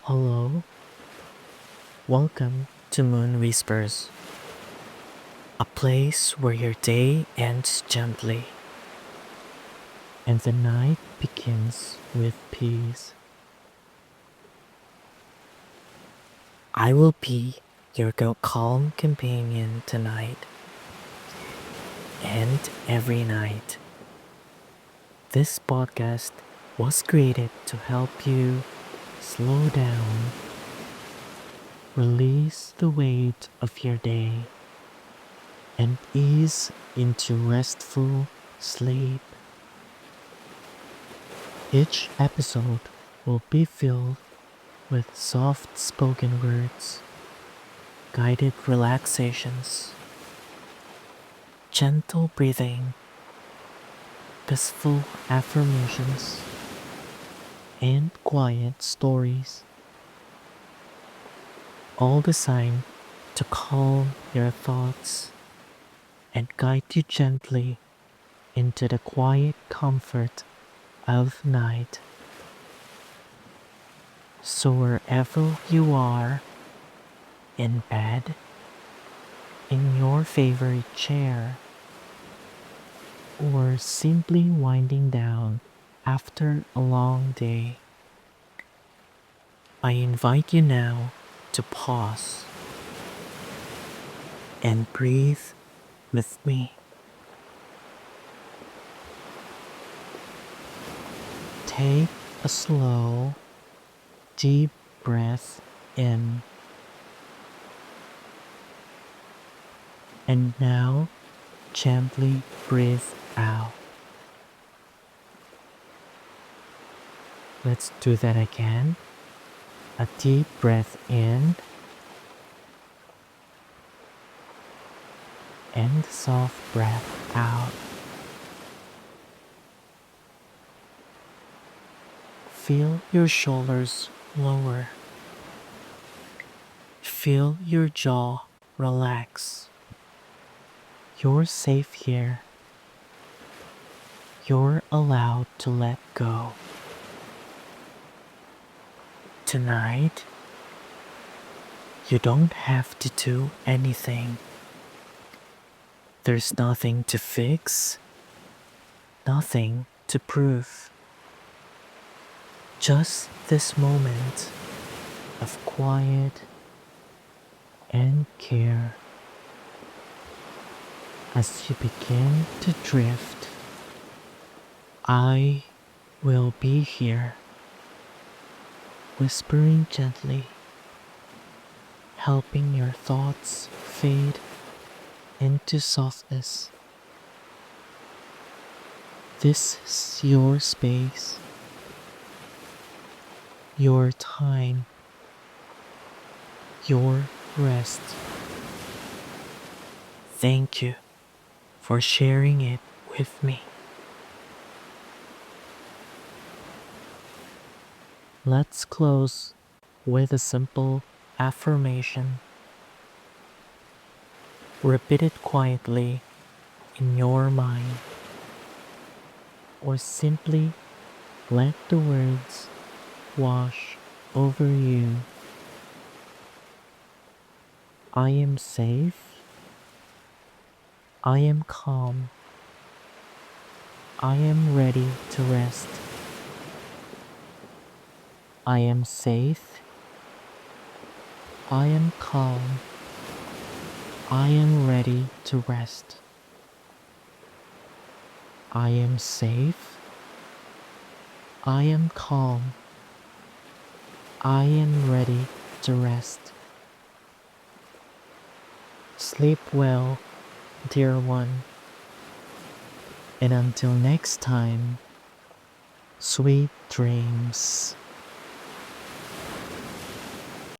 Hello, welcome to Moon Whispers, a place where your day ends gently and the night begins with peace. I will be your calm companion tonight and every night. This podcast was created to help you slow down, release the weight of your day, and ease into restful sleep. Each episode will be filled with soft spoken words, guided relaxations, gentle breathing, peaceful affirmations, and quiet stories, all designed to calm your thoughts and guide you gently into the quiet comfort of night. So wherever you are, in bed, in your favorite chair, or simply winding down after a long day, I invite you now to pause and breathe with me. Take a slow, deep breath in, and now gently breathe out. Let's do that again. A deep breath in and soft breath out. Feel your shoulders lower. Feel your jaw relax. You're safe here. You're allowed to let go. Tonight, you don't have to do anything. There's nothing to fix, nothing to prove. Just this moment of quiet and care. As you begin to drift, I will be here, whispering gently, helping your thoughts fade into softness. This is your space, your time, your rest. Thank you for sharing it with me. Let's close with a simple affirmation. Repeat it quietly in your mind, or simply let the words wash over you. I am safe. I am calm. I am ready to rest. I am safe. I am calm. I am ready to rest. I am safe. I am calm. I am ready to rest. Sleep well, dear one. And until next time, sweet dreams.